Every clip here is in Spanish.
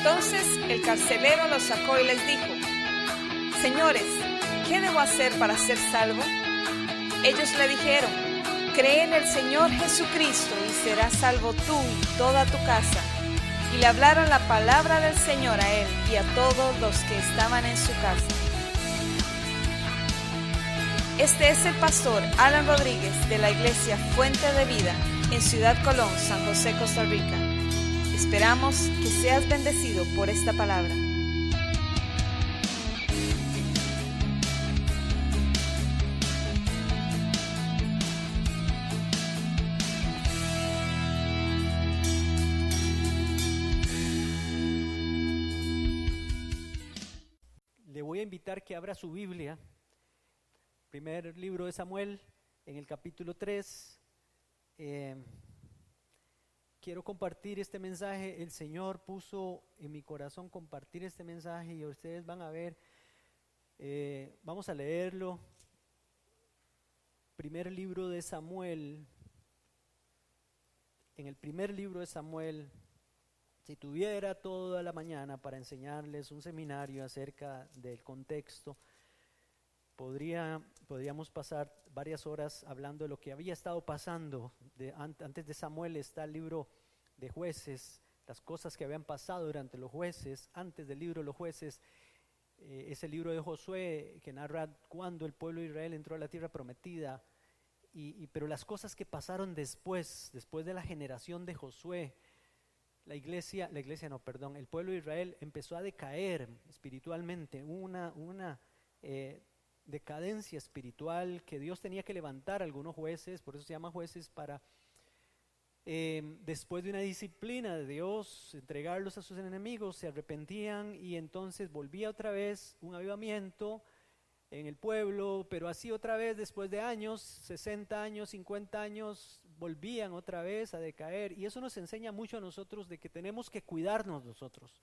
Entonces el carcelero los sacó y les dijo: Señores, ¿qué debo hacer para ser salvo? Ellos le dijeron: Cree en el Señor Jesucristo y serás salvo tú y toda tu casa. Y le hablaron la palabra del Señor a él y a todos los que estaban en su casa. Este es el pastor Alan Rodríguez de la iglesia Fuente de Vida en Ciudad Colón, San José, Costa Rica. Esperamos que seas bendecido por esta palabra. Le voy a invitar que abra su Biblia, primer libro de Samuel, en el capítulo 3. Quiero compartir este mensaje. El Señor puso en mi corazón compartir este mensaje y ustedes van a ver, vamos a leerlo. Primer libro de Samuel. En el primer libro de Samuel, si tuviera toda la mañana para enseñarles un seminario acerca del contexto, podríamos pasar varias horas hablando de lo que había estado pasando. Antes de Samuel está el libro de Jueces, las cosas que habían pasado durante los jueces. Antes del libro de los jueces es el libro de Josué, que narra cuando el pueblo de Israel entró a la tierra prometida. Pero las cosas que pasaron después de la generación de Josué, el pueblo de Israel empezó a decaer espiritualmente, una decadencia espiritual que Dios tenía que levantar a algunos jueces, por eso se llama jueces, para después de una disciplina de Dios, entregarlos a sus enemigos, se arrepentían y entonces volvía otra vez un avivamiento en el pueblo, pero así otra vez después de años, 60 años, 50 años, volvían otra vez a decaer. Y eso nos enseña mucho a nosotros de que tenemos que cuidarnos nosotros,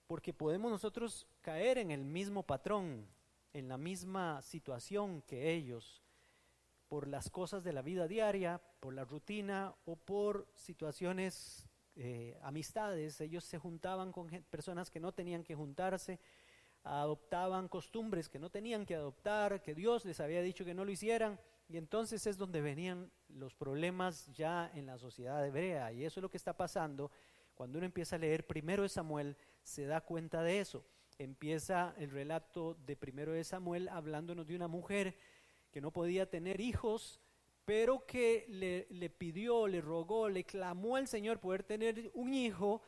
porque podemos nosotros caer en el mismo patrón, en la misma situación que ellos, por las cosas de la vida diaria, por la rutina o por situaciones, amistades. Ellos se juntaban con personas que no tenían que juntarse, adoptaban costumbres que no tenían que adoptar, que Dios les había dicho que no lo hicieran, y entonces es donde venían los problemas ya en la sociedad hebrea. Y eso es lo que está pasando. Cuando uno empieza a leer primero de Samuel, se da cuenta de eso. Empieza el relato de primero de Samuel hablándonos de una mujer que no podía tener hijos, pero que le pidió, le rogó, le clamó al Señor poder tener un hijo,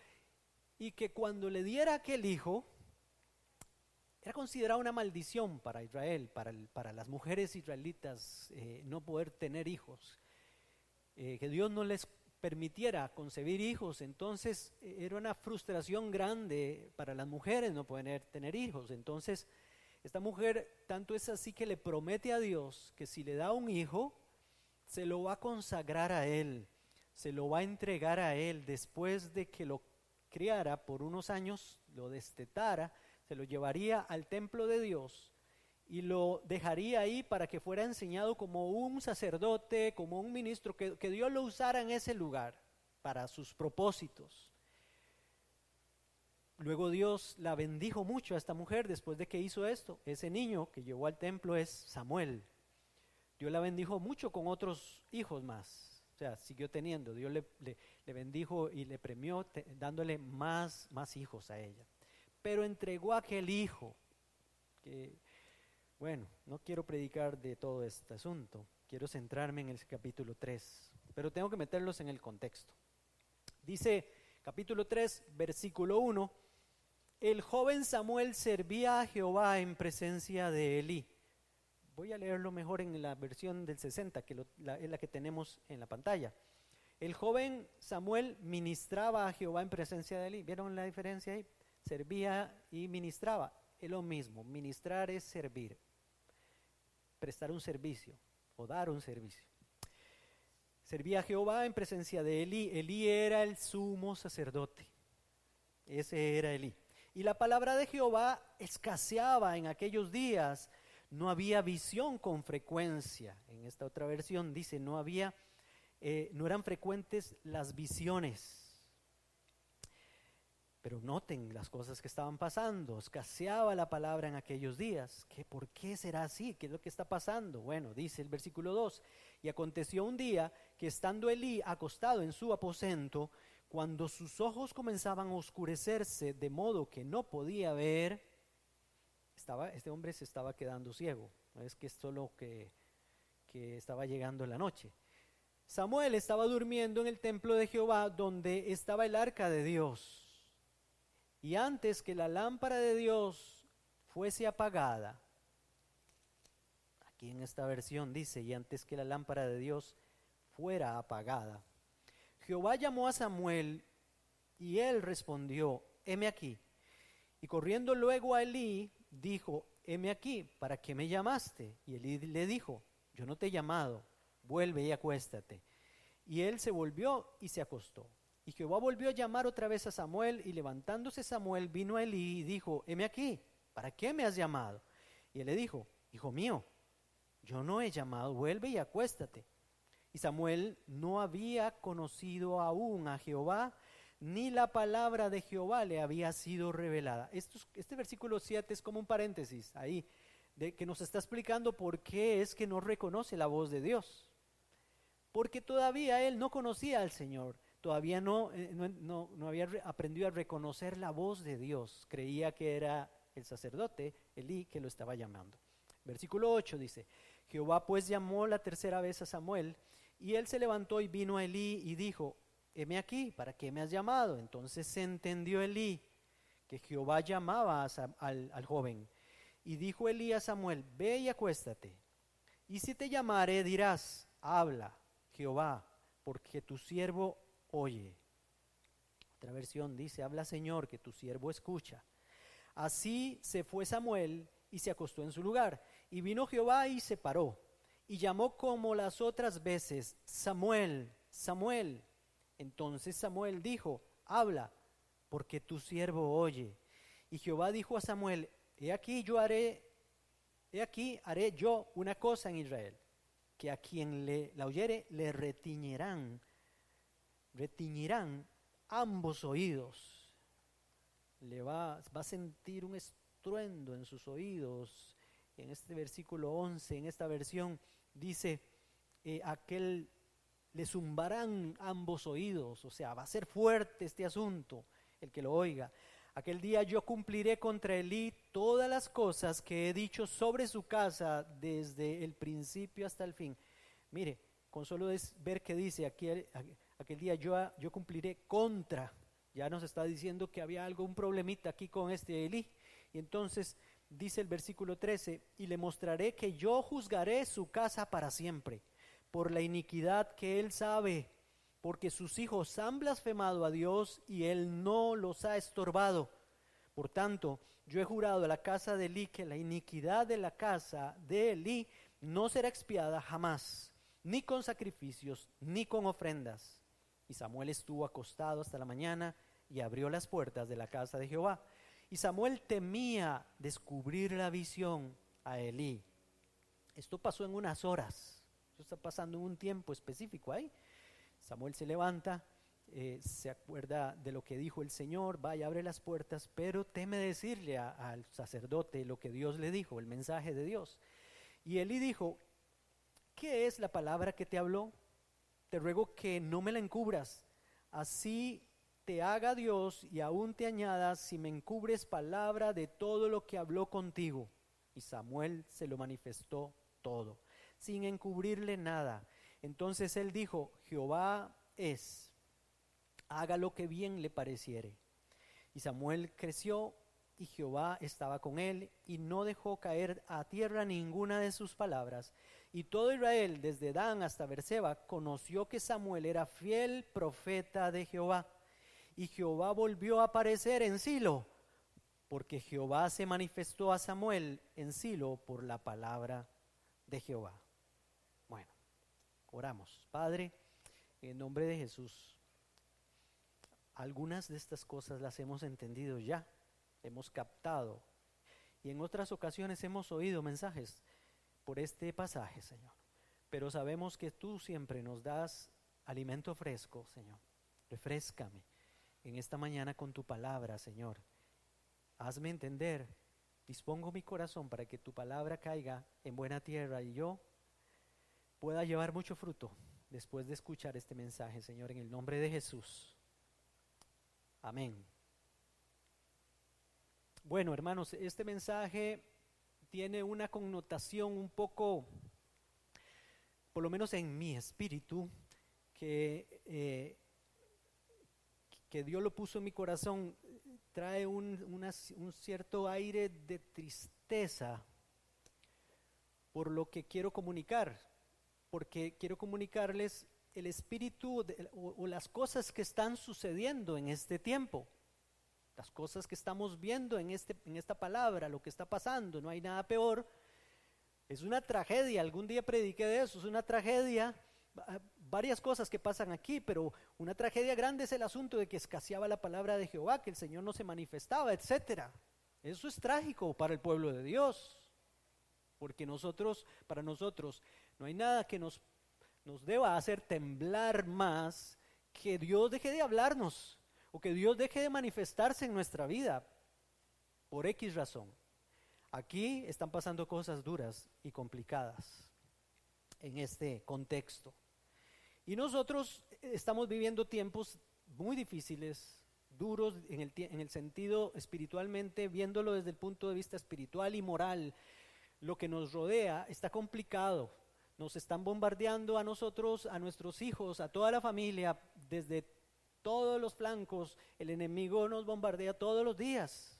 y que cuando le diera aquel hijo, era considerada una maldición para Israel, para las mujeres israelitas, no poder tener hijos, que Dios no les permitiera concebir hijos. Entonces era una frustración grande para las mujeres no poder tener hijos. Entonces esta mujer tanto es así que le promete a Dios que si le da un hijo, se lo va a consagrar a Él, se lo va a entregar a Él. Después de que lo criara por unos años, lo destetara, se lo llevaría al templo de Dios y lo dejaría ahí para que fuera enseñado como un sacerdote, como un ministro, que Dios lo usara en ese lugar para sus propósitos. Luego Dios la bendijo mucho a esta mujer después de que hizo esto. Ese niño que llevó al templo es Samuel. Dios la bendijo mucho con otros hijos más, o sea, siguió teniendo. Dios le bendijo y le premió dándole más hijos a ella. Pero entregó aquel hijo, que, bueno, no quiero predicar de todo este asunto, quiero centrarme en el capítulo 3, pero tengo que meterlos en el contexto. Dice capítulo 3, versículo 1, el joven Samuel servía a Jehová en presencia de Elí. Voy a leerlo mejor en la versión del 60, que es la que tenemos en la pantalla. El joven Samuel ministraba a Jehová en presencia de Elí. ¿Vieron la diferencia ahí? Servía y ministraba, es lo mismo. Ministrar es servir, prestar un servicio o dar un servicio. Servía a Jehová en presencia de Elí. Elí era el sumo sacerdote, ese era Elí. Y la palabra de Jehová escaseaba en aquellos días, no había visión con frecuencia. En esta otra versión dice no eran frecuentes las visiones. Pero noten las cosas que estaban pasando, escaseaba la palabra en aquellos días. ¿Por qué será así? ¿Qué es lo que está pasando? Bueno, dice el versículo 2, y aconteció un día que estando Elí acostado en su aposento, cuando sus ojos comenzaban a oscurecerse de modo que no podía ver, este hombre se estaba quedando ciego. No es que es solo que estaba llegando la noche. Samuel estaba durmiendo en el templo de Jehová donde estaba el arca de Dios. Y antes que la lámpara de Dios fuese apagada, aquí en esta versión dice, y antes que la lámpara de Dios fuera apagada, Jehová llamó a Samuel y él respondió, heme aquí. Y corriendo luego a Elí, dijo, heme aquí, ¿para qué me llamaste? Y Elí le dijo, yo no te he llamado, vuelve y acuéstate. Y él se volvió y se acostó. Y Jehová volvió a llamar otra vez a Samuel, y levantándose Samuel vino a Elí y dijo, heme aquí, ¿para qué me has llamado? Y él le dijo, hijo mío, yo no he llamado, vuelve y acuéstate. Y Samuel no había conocido aún a Jehová, ni la palabra de Jehová le había sido revelada. Este versículo 7 es como un paréntesis ahí, que nos está explicando por qué es que no reconoce la voz de Dios. Porque todavía él no conocía al Señor. Todavía no había aprendido a reconocer la voz de Dios. Creía que era el sacerdote, Elí, que lo estaba llamando. Versículo 8 dice, Jehová pues llamó la tercera vez a Samuel, y él se levantó y vino a Elí y dijo, heme aquí, ¿para qué me has llamado? Entonces se entendió Elí que Jehová llamaba al joven. Y dijo Elí a Samuel, ve y acuéstate. Y si te llamare, dirás, habla, Jehová, porque tu siervo oye. Otra versión dice, habla Señor, que tu siervo escucha. Así se fue Samuel y se acostó en su lugar. Y vino Jehová y se paró. Y llamó como las otras veces, Samuel, Samuel. Entonces Samuel dijo, habla, porque tu siervo oye. Y Jehová dijo a Samuel, he aquí haré yo una cosa en Israel, que a quien la oyere le retiñirán ambos oídos. Va a sentir un estruendo en sus oídos. En este versículo 11, en esta versión, dice, aquel le zumbarán ambos oídos, o sea, va a ser fuerte este asunto, el que lo oiga. Aquel día yo cumpliré contra Elí todas las cosas que he dicho sobre su casa desde el principio hasta el fin. Mire, con solo ver que dice aquí, aquel día yo cumpliré contra, ya nos está diciendo que había un problemita aquí con este Elí. Y entonces dice el versículo 13, y le mostraré que yo juzgaré su casa para siempre, por la iniquidad que él sabe, porque sus hijos han blasfemado a Dios y él no los ha estorbado. Por tanto, yo he jurado a la casa de Elí que la iniquidad de la casa de Elí no será expiada jamás, ni con sacrificios, ni con ofrendas. Y Samuel estuvo acostado hasta la mañana y abrió las puertas de la casa de Jehová. Y Samuel temía descubrir la visión a Elí. Esto pasó en unas horas, esto está pasando en un tiempo específico ahí. Samuel se levanta, se acuerda de lo que dijo el Señor, va y abre las puertas, pero teme decirle al sacerdote lo que Dios le dijo, el mensaje de Dios. Y Elí dijo, ¿qué es la palabra que te habló? Te ruego que no me la encubras, así te haga Dios y aún te añada si me encubres palabra de todo lo que habló contigo. Y Samuel se lo manifestó todo, sin encubrirle nada. Entonces él dijo, Jehová es, haga lo que bien le pareciere. Y Samuel creció y Jehová estaba con él y no dejó caer a tierra ninguna de sus palabras. Y todo Israel, desde Dan hasta Berseba, conoció que Samuel era fiel profeta de Jehová. Y Jehová volvió a aparecer en Silo, porque Jehová se manifestó a Samuel en Silo por la palabra de Jehová. Bueno, oramos. Padre, en nombre de Jesús, algunas de estas cosas las hemos entendido ya, hemos captado, y en otras ocasiones hemos oído mensajes por este pasaje, Señor. Pero sabemos que tú siempre nos das alimento fresco, Señor. Refréscame en esta mañana con tu palabra, Señor. Hazme entender, dispongo mi corazón para que tu palabra caiga en buena tierra y yo pueda llevar mucho fruto después de escuchar este mensaje, Señor, en el nombre de Jesús. Amén. Bueno, hermanos, este mensaje tiene una connotación un poco, por lo menos en mi espíritu, que Dios lo puso en mi corazón, trae un cierto aire de tristeza por lo que quiero comunicar, porque quiero comunicarles el espíritu o las cosas que están sucediendo en este tiempo, las cosas que estamos viendo en esta palabra, lo que está pasando. No hay nada peor, es una tragedia. Algún día prediqué de eso, es una tragedia. Varias cosas que pasan aquí, pero una tragedia grande es el asunto de que escaseaba la palabra de Jehová, que el Señor no se manifestaba, etcétera. Eso es trágico para el pueblo de Dios, porque para nosotros, no hay nada que nos deba hacer temblar más que Dios deje de hablarnos, o que Dios deje de manifestarse en nuestra vida, por X razón. Aquí están pasando cosas duras y complicadas en este contexto. Y nosotros estamos viviendo tiempos muy difíciles, duros en el sentido espiritualmente, viéndolo desde el punto de vista espiritual y moral. Lo que nos rodea está complicado. Nos están bombardeando a nosotros, a nuestros hijos, a toda la familia, desde todos los flancos. El enemigo nos bombardea todos los días.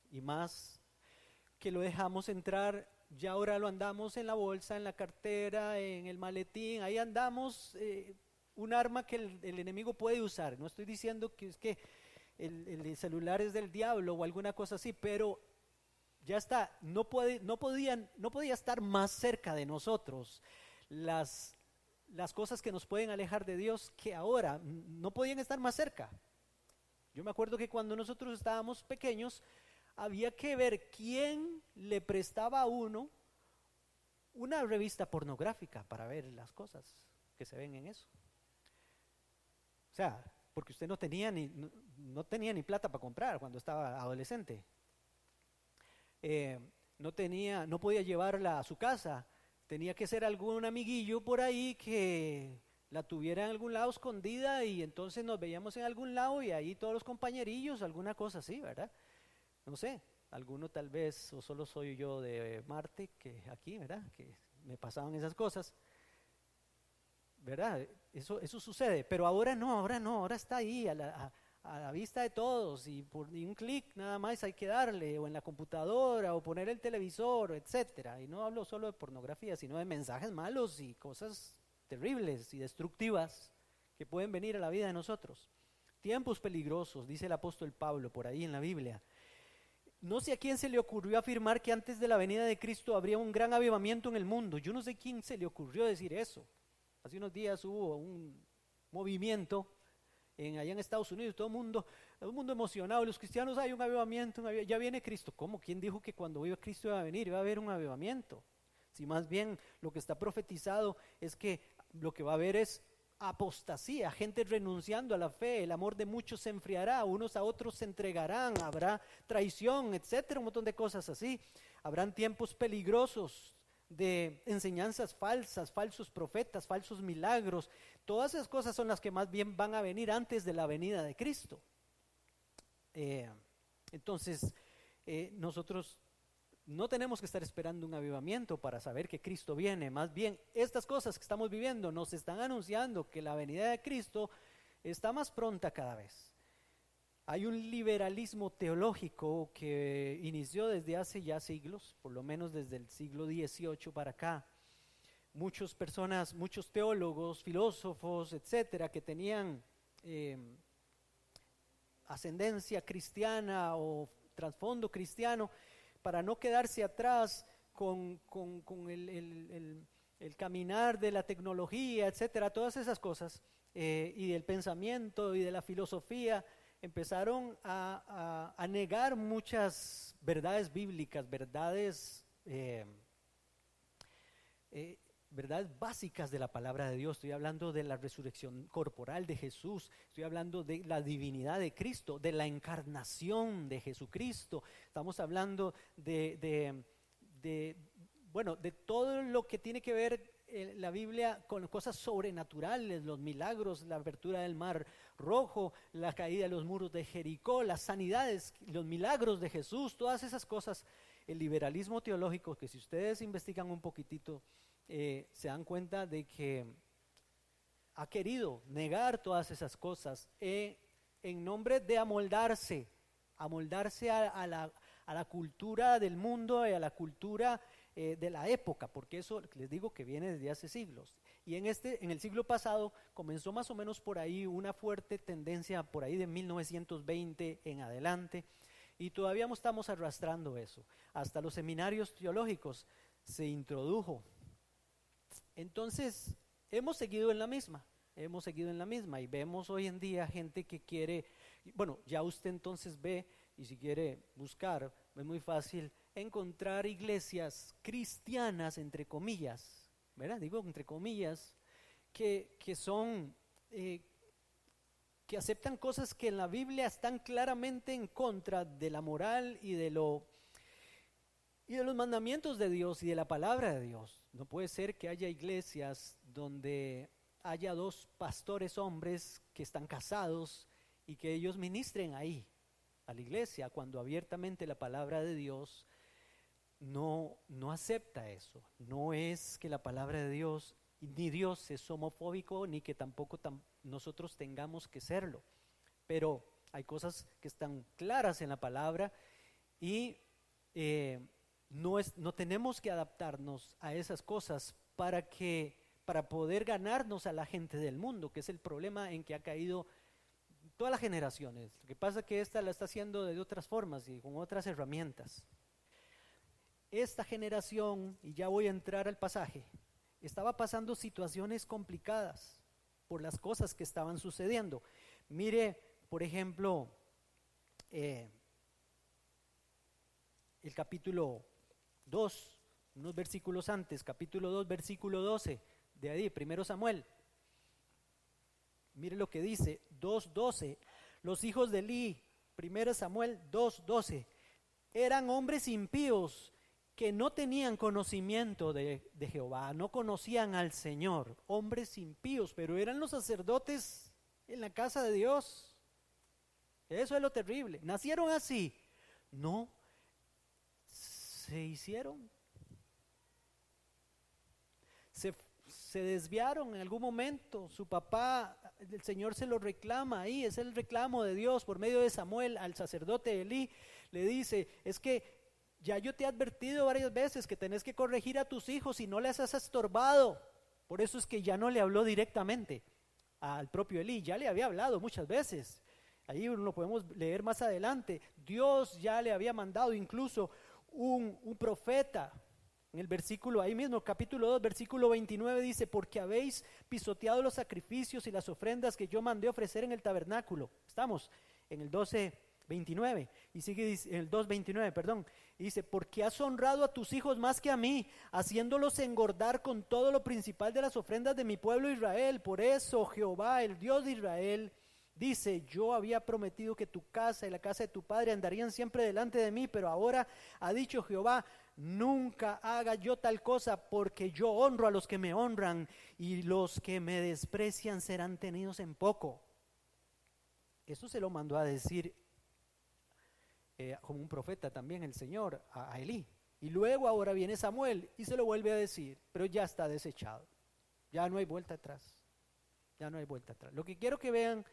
Y más que lo dejamos entrar, ya ahora lo andamos en la bolsa, en la cartera, en el maletín, ahí andamos, un arma que el enemigo puede usar. No estoy diciendo que es que el celular es del diablo o alguna cosa así, pero ya está, no podía estar más cerca de nosotros las cosas que nos pueden alejar de Dios, que ahora no podían estar más cerca. Yo me acuerdo que cuando nosotros estábamos pequeños, había que ver quién le prestaba a uno una revista pornográfica para ver las cosas que se ven en eso. O sea, porque usted no tenía ni plata para comprar cuando estaba adolescente. No podía llevarla a su casa. Tenía que ser algún amiguillo por ahí que la tuviera en algún lado escondida, y entonces nos veíamos en algún lado y ahí todos los compañerillos, alguna cosa así, ¿verdad? No sé, alguno tal vez, o solo soy yo de Marte, que aquí, ¿verdad? Que me pasaban esas cosas, ¿verdad? Eso sucede, pero ahora no, ahora está ahí a la vista de todos, y por un clic nada más hay que darle, o en la computadora, o poner el televisor, etcétera. Y no hablo solo de pornografía, sino de mensajes malos y cosas terribles y destructivas que pueden venir a la vida de nosotros. Tiempos peligrosos, dice el apóstol Pablo por ahí en la Biblia. No sé a quién se le ocurrió afirmar que antes de la venida de Cristo habría un gran avivamiento en el mundo. Yo no sé quién se le ocurrió decir eso. Hace unos días hubo un movimiento allá en Estados Unidos, todo el mundo emocionado. Los cristianos, hay un avivamiento, ya viene Cristo. ¿Cómo? ¿Quién dijo que cuando viva Cristo iba a venir, iba a haber un avivamiento? Si más bien lo que está profetizado es que lo que va a haber es apostasía, gente renunciando a la fe, el amor de muchos se enfriará, unos a otros se entregarán, habrá traición, etcétera, un montón de cosas así. Habrán tiempos peligrosos de enseñanzas falsas, falsos profetas, falsos milagros. Todas esas cosas son las que más bien van a venir antes de la venida de Cristo. Entonces, nosotros no tenemos que estar esperando un avivamiento para saber que Cristo viene. Más bien, estas cosas que estamos viviendo nos están anunciando que la venida de Cristo está más pronta cada vez. Hay un liberalismo teológico que inició desde hace ya siglos, por lo menos desde el siglo XVIII para acá. Muchos teólogos, filósofos, etcétera, que tenían ascendencia cristiana o trasfondo cristiano, para no quedarse atrás con el caminar de la tecnología, etcétera, todas esas cosas, y del pensamiento y de la filosofía, empezaron a negar muchas verdades bíblicas, verdades verdades básicas de la palabra de Dios. Estoy hablando de la resurrección corporal de Jesús, estoy hablando de la divinidad de Cristo, de la encarnación de Jesucristo. Estamos hablando bueno, de todo lo que tiene que ver la Biblia con cosas sobrenaturales, los milagros, la apertura del mar rojo, la caída de los muros de Jericó, las sanidades, los milagros de Jesús, todas esas cosas. El liberalismo teológico, que si ustedes investigan un poquitito, se dan cuenta de que ha querido negar todas esas cosas en nombre de amoldarse a la cultura del mundo y a la cultura de la época, porque eso les digo que viene desde hace siglos. Y en el siglo pasado comenzó más o menos por ahí una fuerte tendencia, por ahí de 1920 en adelante, y todavía estamos arrastrando eso. Hasta los seminarios teológicos se introdujo. Entonces, hemos seguido en la misma y vemos hoy en día gente que quiere, bueno, ya usted entonces ve, y si quiere buscar, es muy fácil encontrar iglesias cristianas, entre comillas, ¿verdad? Digo entre comillas, que son, que aceptan cosas que en la Biblia están claramente en contra de la moral y de los mandamientos de Dios y de la palabra de Dios. No puede ser que haya iglesias donde haya dos pastores hombres que están casados y que ellos ministren ahí a la iglesia, cuando abiertamente la palabra de Dios no acepta eso. No es que la palabra de Dios, ni Dios es homofóbico, ni que tampoco nosotros tengamos que serlo, pero hay cosas que están claras en la palabra y no tenemos que adaptarnos a esas cosas para poder ganarnos a la gente del mundo, que es el problema en que ha caído todas las generaciones. Lo que pasa es que esta la está haciendo de otras formas y con otras herramientas. Esta generación, y ya voy a entrar al pasaje, estaba pasando situaciones complicadas por las cosas que estaban sucediendo. Mire, por ejemplo, el capítulo 2, unos versículos antes, capítulo 2, versículo 12, de ahí, 1 Samuel. Mire lo que dice, 2:12, los hijos de Eli, 1 Samuel 2:12, eran hombres impíos que no tenían conocimiento de Jehová, no conocían al Señor, hombres impíos, pero eran los sacerdotes en la casa de Dios. Eso es lo terrible. ¿Nacieron así? No, se hicieron. Se desviaron en algún momento. Su papá, el Señor se lo reclama ahí, es el reclamo de Dios por medio de Samuel al sacerdote Elí. Le dice, es que ya yo te he advertido varias veces que tenés que corregir a tus hijos y no les has estorbado. Por eso es que ya no le habló directamente al propio Elí, ya le había hablado muchas veces. Ahí lo podemos leer más adelante. Dios ya le había mandado incluso un profeta. En el versículo, ahí mismo, capítulo 2, versículo 29 dice, porque habéis pisoteado los sacrificios y las ofrendas que yo mandé ofrecer en el tabernáculo. Estamos en el 12:29 y sigue en el 2:29, perdón. Y dice, porque has honrado a tus hijos más que a mí, haciéndolos engordar con todo lo principal de las ofrendas de mi pueblo Israel. Por eso Jehová, el Dios de Israel, dice, yo había prometido que tu casa y la casa de tu padre andarían siempre delante de mí, pero ahora ha dicho Jehová, nunca haga yo tal cosa, porque yo honro a los que me honran y los que me desprecian serán tenidos en poco. Eso se lo mandó a decir como un profeta también el Señor a Elí. Y luego ahora viene Samuel y se lo vuelve a decir, pero ya está desechado. Ya no hay vuelta atrás. Ya no hay vuelta atrás. Lo que quiero que vean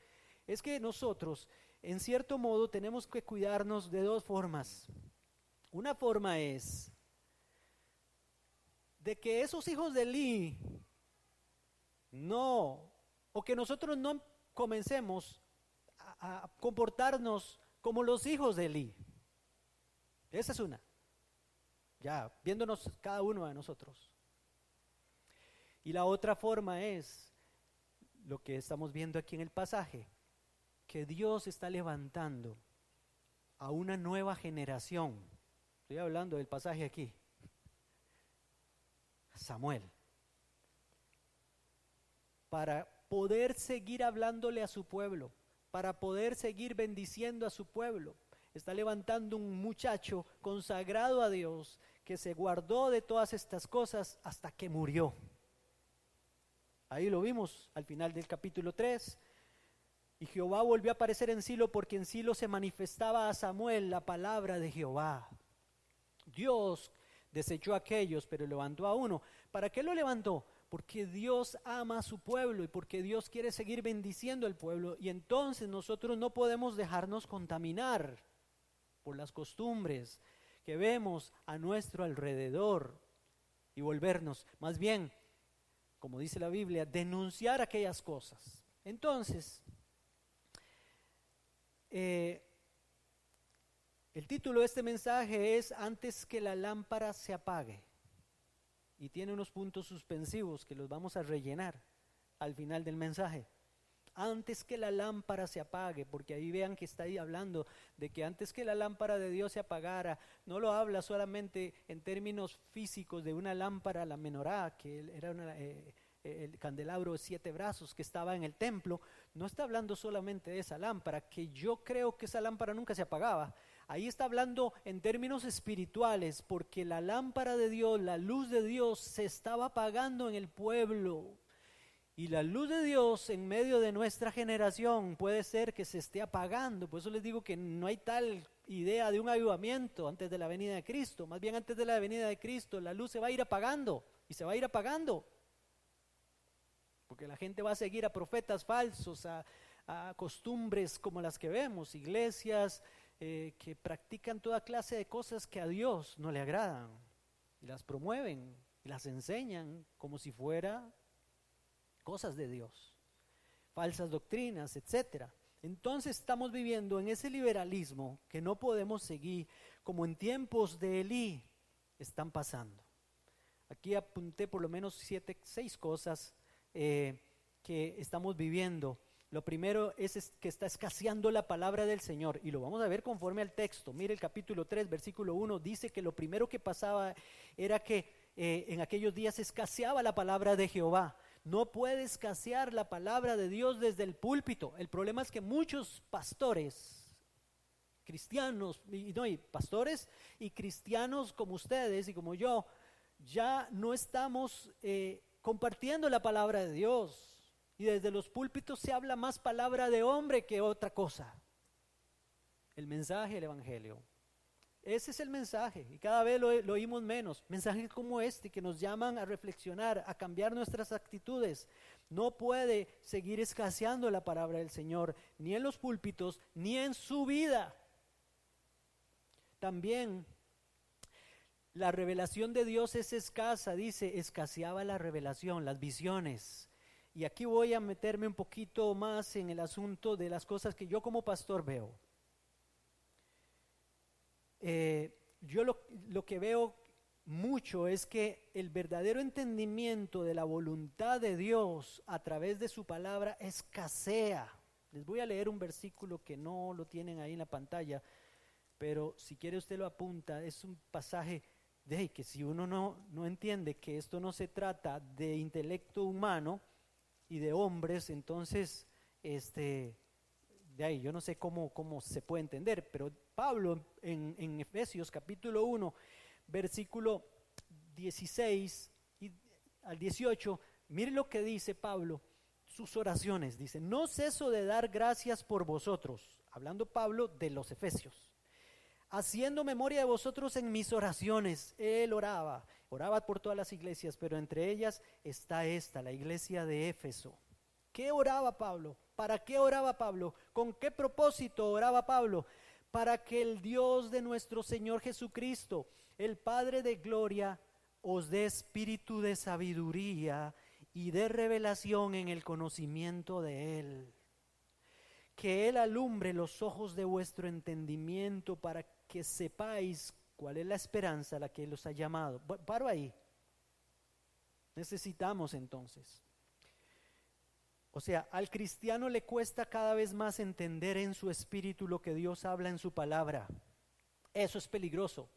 es que nosotros, en cierto modo, tenemos que cuidarnos de dos formas. Una forma es de que esos hijos de Elí o que nosotros no comencemos a comportarnos como los hijos de Elí. Esa es una. Ya, viéndonos cada uno de nosotros. Y la otra forma es lo que estamos viendo aquí en el pasaje, que Dios está levantando a una nueva generación. Estoy hablando del pasaje aquí. Samuel. para poder seguir hablándole a su pueblo, para poder seguir bendiciendo a su pueblo. Está levantando un muchacho consagrado a Dios, que se guardó de todas estas cosas hasta que murió. Ahí lo vimos al final del capítulo 3. Y Jehová volvió a aparecer en Silo, porque en Silo se manifestaba a Samuel la palabra de Jehová. Dios desechó a aquellos, pero levantó a uno. ¿Para qué lo levantó? Porque Dios ama a su pueblo y porque Dios quiere seguir bendiciendo al pueblo. Y entonces nosotros no podemos dejarnos contaminar por las costumbres que vemos a nuestro alrededor y volvernos, más bien, como dice la Biblia, denunciar aquellas cosas. Entonces, el título de este mensaje es Antes que la lámpara se apague, y tiene unos puntos suspensivos que los vamos a rellenar al final del mensaje. Antes que la lámpara se apague, porque ahí vean que está ahí hablando de que antes que la lámpara de Dios se apagara, no lo habla solamente en términos físicos de una lámpara, la menorá, que era el candelabro de 7 brazos que estaba en el templo. No está hablando solamente de esa lámpara, que yo creo que esa lámpara nunca se apagaba. Ahí está hablando en términos espirituales, porque la lámpara de Dios, la luz de Dios se estaba apagando en el pueblo. Y la luz de Dios en medio de nuestra generación puede ser que se esté apagando. Por eso les digo que no hay tal idea de un avivamiento antes de la venida de Cristo. Más bien antes de la venida de Cristo la luz se va a ir apagando y se va a ir apagando. Porque la gente va a seguir a profetas falsos, a costumbres como las que vemos, iglesias que practican toda clase de cosas que a Dios no le agradan. Y las promueven y las enseñan como si fuera cosas de Dios, falsas doctrinas, etcétera. Entonces estamos viviendo en ese liberalismo que no podemos seguir, como en tiempos de Elí están pasando. Aquí apunté por lo menos 6 cosas que estamos viviendo. Lo primero es que está escaseando la palabra del Señor, y lo vamos a ver conforme al texto. Mire el capítulo 3, versículo 1, dice que lo primero que pasaba era que en aquellos días escaseaba la palabra de Jehová. No puede escasear la palabra de Dios desde el púlpito. El problema es que muchos pastores cristianos, pastores y cristianos como ustedes y como yo, ya no estamos compartiendo la palabra de Dios. Y desde los púlpitos se habla más palabra de hombre que otra cosa. El mensaje del evangelio. Ese es el mensaje, y cada vez lo oímos menos. Mensajes como este que nos llaman a reflexionar, a cambiar nuestras actitudes. No puede seguir escaseando la palabra del Señor, ni en los púlpitos, ni en su vida. También la revelación de Dios es escasa, dice, escaseaba la revelación, las visiones. Y aquí voy a meterme un poquito más en el asunto de las cosas que yo como pastor veo. Yo lo que veo mucho es que el verdadero entendimiento de la voluntad de Dios a través de su palabra escasea. Les voy a leer un versículo que no lo tienen ahí en la pantalla, pero si quiere usted lo apunta. Es un pasaje de que si uno no entiende que esto no se trata de intelecto humano y de hombres, entonces de ahí yo no sé cómo se puede entender. Pero Pablo en Efesios capítulo 1 versículo 16 al 18, mire lo que dice Pablo, sus oraciones. Dice: no ceso de dar gracias por vosotros, hablando Pablo de los efesios, haciendo memoria de vosotros en mis oraciones. Él oraba por todas las iglesias, pero entre ellas está esta, la iglesia de Éfeso. ¿Qué oraba Pablo? ¿Para qué oraba Pablo? ¿Con qué propósito oraba Pablo? Para que el Dios de nuestro Señor Jesucristo, el Padre de gloria, os dé espíritu de sabiduría y de revelación en el conocimiento de Él. Que Él alumbre los ojos de vuestro entendimiento para que sepáis cuál es la esperanza a la que Él os ha llamado. Paro ahí. Necesitamos entonces. O sea, al cristiano le cuesta cada vez más entender en su espíritu lo que Dios habla en su palabra. Eso es peligroso.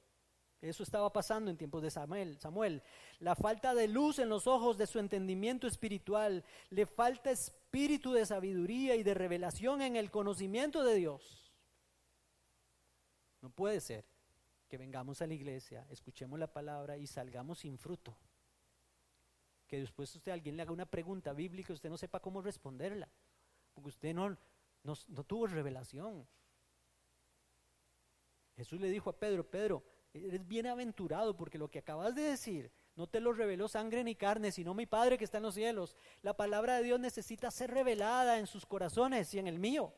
Eso estaba pasando en tiempos de Samuel. La falta de luz en los ojos de su entendimiento espiritual. Le falta espíritu de sabiduría y de revelación en el conocimiento de Dios. No puede ser que vengamos a la iglesia, escuchemos la palabra y salgamos sin fruto. Que después alguien le haga una pregunta bíblica y usted no sepa cómo responderla, porque usted no tuvo revelación. Jesús le dijo a Pedro: Pedro, eres bienaventurado porque lo que acabas de decir no te lo reveló sangre ni carne, sino mi Padre que está en los cielos. La palabra de Dios necesita ser revelada en sus corazones y en el mío.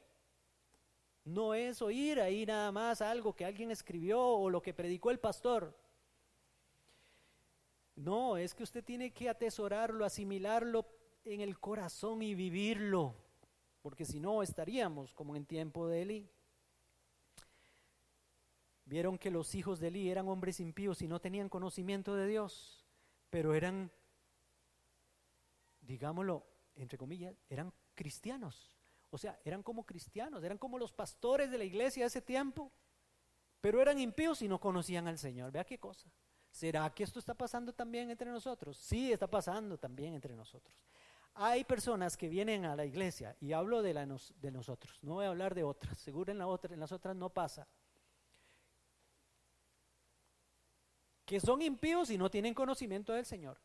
No es oír ahí nada más algo que alguien escribió o lo que predicó el pastor. No, es que usted tiene que atesorarlo, asimilarlo en el corazón y vivirlo, porque si no estaríamos como en tiempo de Elí. Vieron que los hijos de Elí eran hombres impíos y no tenían conocimiento de Dios, pero eran, digámoslo, entre comillas, eran cristianos. O sea, eran como cristianos, eran como los pastores de la iglesia de ese tiempo, pero eran impíos y no conocían al Señor. Vea qué cosa. ¿Será que esto está pasando también entre nosotros? Sí, está pasando también entre nosotros. Hay personas que vienen a la iglesia, y hablo de nosotros, no voy a hablar de otras, seguro en las otras no pasa, que son impíos y no tienen conocimiento del Señor,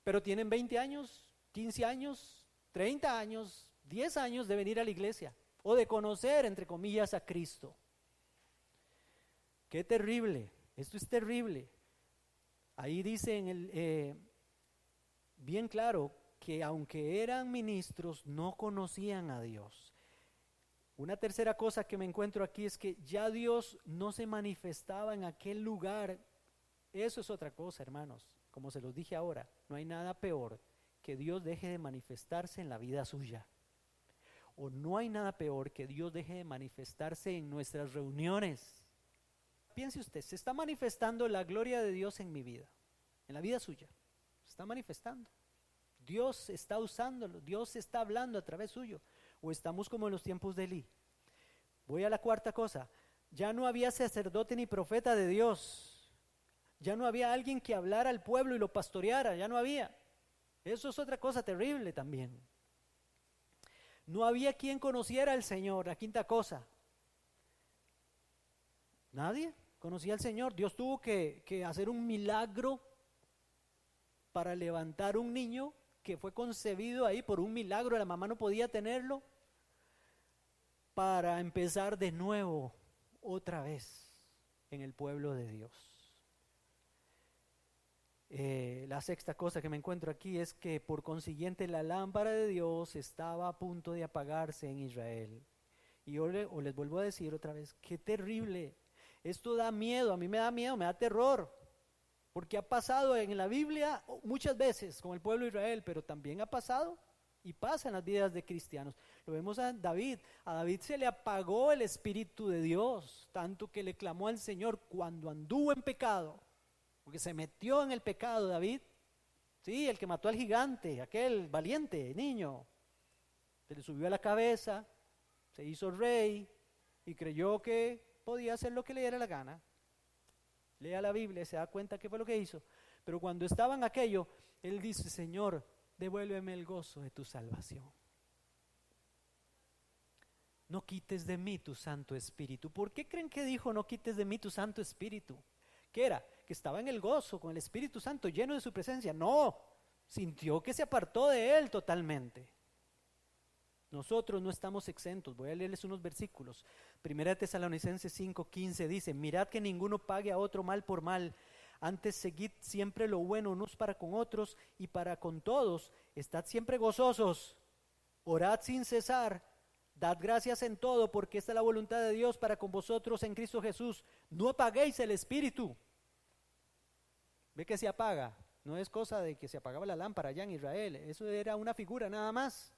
pero tienen 20 años, 15 años, 30 años, 10 años de venir a la iglesia, o de conocer, entre comillas, a Cristo. Qué terrible, esto es terrible. Ahí dice bien claro que aunque eran ministros, no conocían a Dios. Una tercera cosa que me encuentro aquí es que ya Dios no se manifestaba en aquel lugar. Eso es otra cosa, hermanos. Como se los dije ahora, no hay nada peor que Dios deje de manifestarse en la vida suya. O no hay nada peor que Dios deje de manifestarse en nuestras reuniones. Piense usted, se está manifestando la gloria de Dios en mi vida, en la vida suya. Se está manifestando. Dios está usándolo, Dios está hablando a través suyo. O estamos como en los tiempos de Elí. Voy a la cuarta cosa. Ya no había sacerdote ni profeta de Dios. Ya no había alguien que hablara al pueblo y lo pastoreara, ya no había. Eso es otra cosa terrible también. No había quien conociera al Señor, la quinta cosa. Nadie conocía al Señor. Dios tuvo que hacer un milagro para levantar un niño que fue concebido ahí por un milagro, la mamá no podía tenerlo, para empezar de nuevo, otra vez, en el pueblo de Dios. La sexta cosa que me encuentro aquí es que por consiguiente la lámpara de Dios estaba a punto de apagarse en Israel. Y yo les vuelvo a decir otra vez, qué terrible. Esto da miedo, a mí me da miedo, me da terror, porque ha pasado en la Biblia muchas veces con el pueblo de Israel, pero también ha pasado y pasa en las vidas de cristianos. Lo vemos a David se le apagó el Espíritu de Dios, tanto que le clamó al Señor cuando anduvo en pecado, porque se metió en el pecado David, sí, el que mató al gigante, aquel valiente niño, se le subió a la cabeza, se hizo rey y creyó que podía hacer lo que le diera la gana. Lea la Biblia y se da cuenta qué fue lo que hizo. Pero cuando estaba en aquello, él dice: Señor, devuélveme el gozo de tu salvación. No quites de mí tu Santo Espíritu. ¿Por qué creen que dijo no quites de mí tu Santo Espíritu? ¿Qué era? Que estaba en el gozo con el Espíritu Santo, lleno de su presencia. No, sintió que se apartó de él totalmente. Nosotros no estamos exentos. Voy a leerles unos versículos. 1 Tesalonicenses 5:15 dice: mirad que ninguno pague a otro mal por mal, antes seguid siempre lo bueno unos para con otros y para con todos. Estad siempre gozosos, orad sin cesar, dad gracias en todo, porque esta es la voluntad de Dios para con vosotros en Cristo Jesús. No apaguéis el Espíritu. ¿Ve que se apaga? No es cosa de que se apagaba la lámpara allá en Israel, eso era una figura nada más.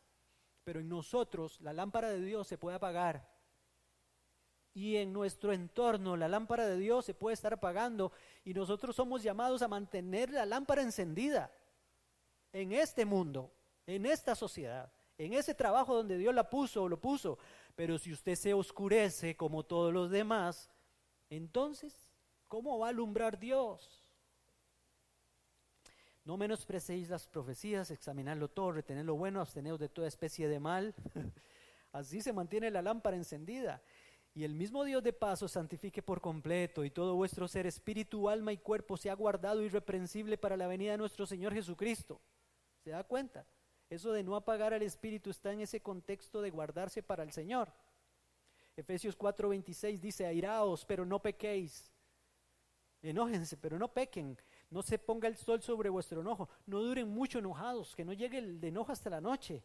Pero en nosotros la lámpara de Dios se puede apagar. Y en nuestro entorno la lámpara de Dios se puede estar apagando. Y nosotros somos llamados a mantener la lámpara encendida. En este mundo, en esta sociedad, en ese trabajo donde Dios la puso o lo puso. Pero si usted se oscurece como todos los demás, entonces, ¿Cómo va a alumbrar Dios? No menosprecéis las profecías, examinadlo todo, retened lo bueno, absteneos de toda especie de mal. Así se mantiene la lámpara encendida. Y el mismo Dios de paz os santifique por completo, y todo vuestro ser, espíritu, alma y cuerpo sea guardado irreprensible para la venida de nuestro Señor Jesucristo. ¿Se da cuenta? Eso de no apagar al espíritu está en ese contexto de guardarse para el Señor. Efesios 4:26 dice: airaos, pero no pequéis. Enójense, pero no pequen. No se ponga el sol sobre vuestro enojo. No duren mucho enojados, que no llegue el enojo hasta la noche.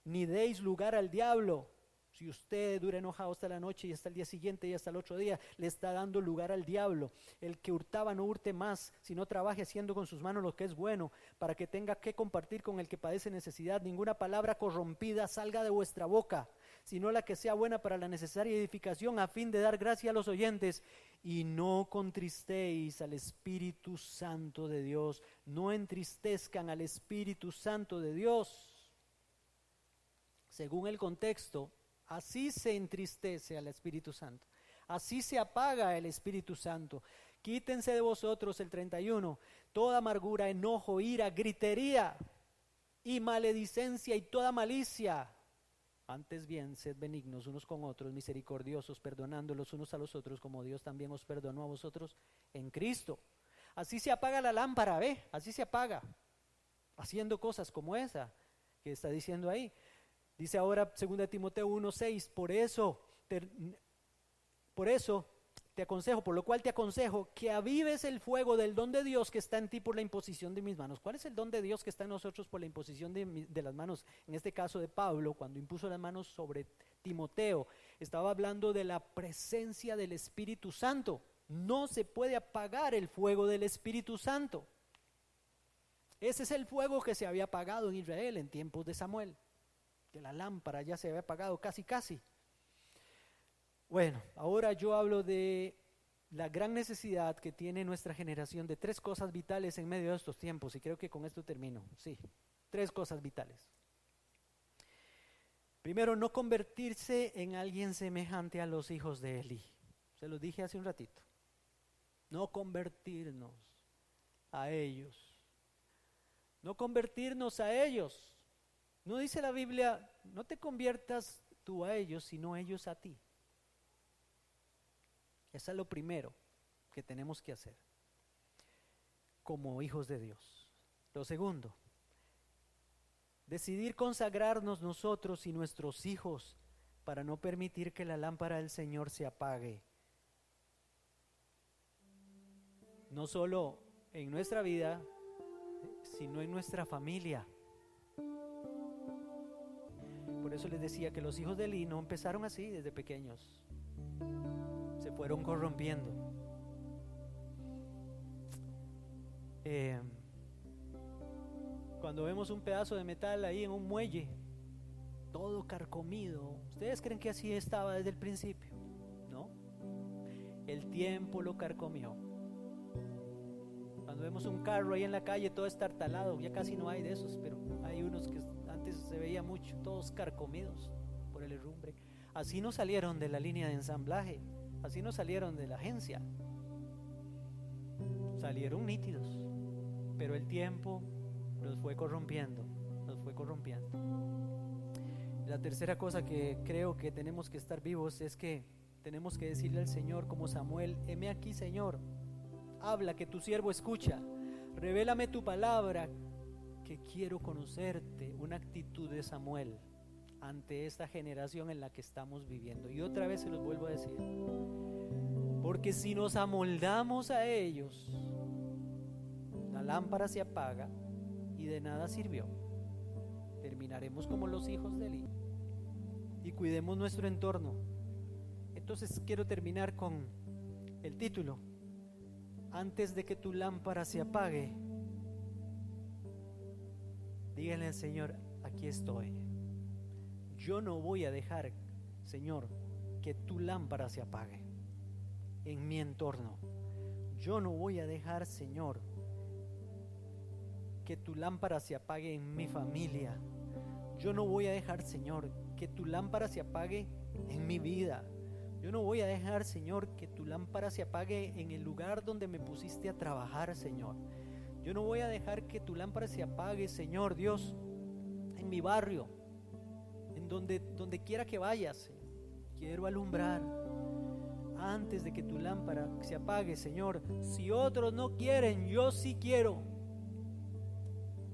Ni deis lugar al diablo. Si usted dura enojado hasta la noche y hasta el día siguiente y hasta el otro día, le está dando lugar al diablo. El que hurtaba no hurte más, sino trabaje haciendo con sus manos lo que es bueno, para que tenga que compartir con el que padece necesidad. Ninguna palabra corrompida salga de vuestra boca, sino la que sea buena para la necesaria edificación, a fin de dar gracia a los oyentes. Y no contristéis al Espíritu Santo de Dios. No entristezcan al Espíritu Santo de Dios. Según el contexto, así se entristece al Espíritu Santo. Así se apaga el Espíritu Santo. Quítense de vosotros, el 31, toda amargura, enojo, ira, gritería y maledicencia y toda malicia. Antes bien, sed benignos unos con otros, misericordiosos, perdonando los unos a los otros, como Dios también os perdonó a vosotros en Cristo. Así se apaga la lámpara, ¿ve? Así se apaga, haciendo cosas como esa que está diciendo ahí. Dice ahora 2 Timoteo 1:6, por eso te aconsejo, por lo cual te aconsejo que avives el fuego del don de Dios que está en ti por la imposición de mis manos. ¿Cuál es el don de Dios que está en nosotros por la imposición de las manos? En este caso de Pablo, cuando impuso las manos sobre Timoteo, estaba hablando de la presencia del Espíritu Santo. No se puede apagar el fuego del Espíritu Santo. Ese es el fuego que se había apagado en Israel en tiempos de Samuel, que la lámpara ya se había apagado casi. Bueno, ahora yo hablo de la gran necesidad que tiene nuestra generación de 3 cosas vitales en medio de estos tiempos, y creo que con esto termino. Sí, 3 cosas vitales. Primero, no convertirse en alguien semejante a los hijos de Elí. Se los dije hace un ratito. No convertirnos a ellos. No convertirnos a ellos. No dice la Biblia, no te conviertas tú a ellos, sino ellos a ti. Eso es lo primero que tenemos que hacer como hijos de Dios. Lo segundo, decidir consagrarnos nosotros y nuestros hijos para no permitir que la lámpara del Señor se apague. No solo en nuestra vida, sino en nuestra familia. Por eso les decía que los hijos de Elí no empezaron así desde pequeños. Se fueron corrompiendo. Cuando vemos un pedazo de metal ahí en un muelle, todo carcomido, ¿ustedes creen que así estaba desde el principio? No. El tiempo lo carcomió. Cuando vemos un carro ahí en la calle todo estartalado, ya casi no hay de esos, pero hay unos que antes se veía mucho, todos carcomidos por el herrumbre. Así no salieron de la línea de ensamblaje, así no salieron de la agencia. Salieron nítidos, pero el tiempo los fue corrompiendo, los fue corrompiendo. La tercera cosa que creo que tenemos que estar vivos es que tenemos que decirle al Señor como Samuel: heme aquí, Señor, habla, que tu siervo escucha, revélame tu palabra, que quiero conocerte. Una actitud de Samuel ante esta generación en la que estamos viviendo. Y otra vez se los vuelvo a decir, porque si nos amoldamos a ellos, la lámpara se apaga y de nada sirvió. Terminaremos como los hijos de Elí. Y cuidemos nuestro entorno. Entonces quiero terminar con el título: antes de que tu lámpara se apague, díganle al Señor: aquí estoy. Yo no voy a dejar, Señor, que tu lámpara se apague en mi entorno. Yo no voy a dejar, Señor, que tu lámpara se apague en mi familia. Yo no voy a dejar, Señor, que tu lámpara se apague en mi vida. Yo no voy a dejar, Señor, que tu lámpara se apague en el lugar donde me pusiste a trabajar, Señor. Yo no voy a dejar que tu lámpara se apague, Señor Dios, en mi barrio, en donde quiera que vayas, Señor. Quiero alumbrar antes de que tu lámpara se apague, Señor. Si otros no quieren, yo sí quiero.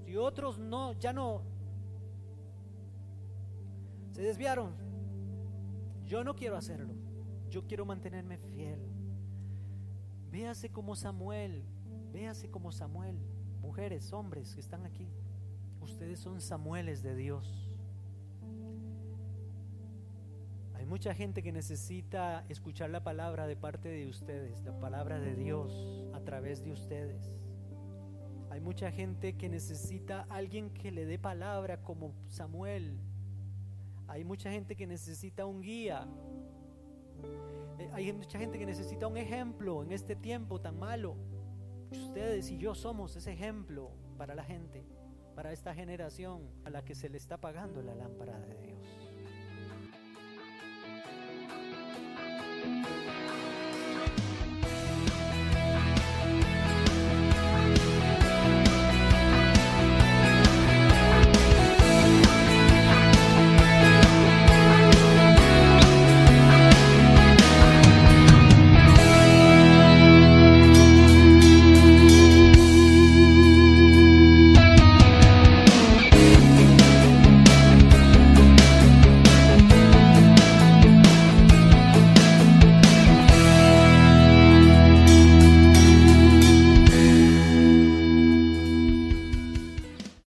Si otros no, ya no se desviaron, yo no quiero hacerlo. Yo quiero mantenerme fiel. Véase como Samuel, véase como Samuel. Mujeres, hombres que están aquí, ustedes son Samueles de Dios. Hay mucha gente que necesita escuchar la palabra de parte de ustedes, la palabra de Dios a través de ustedes. Hay mucha gente que necesita alguien que le dé palabra como Samuel. Hay mucha gente que necesita un guía. Hay mucha gente que necesita un ejemplo en este tiempo tan malo. Ustedes y yo somos ese ejemplo para la gente, para esta generación a la que se le está apagando la lámpara de Dios.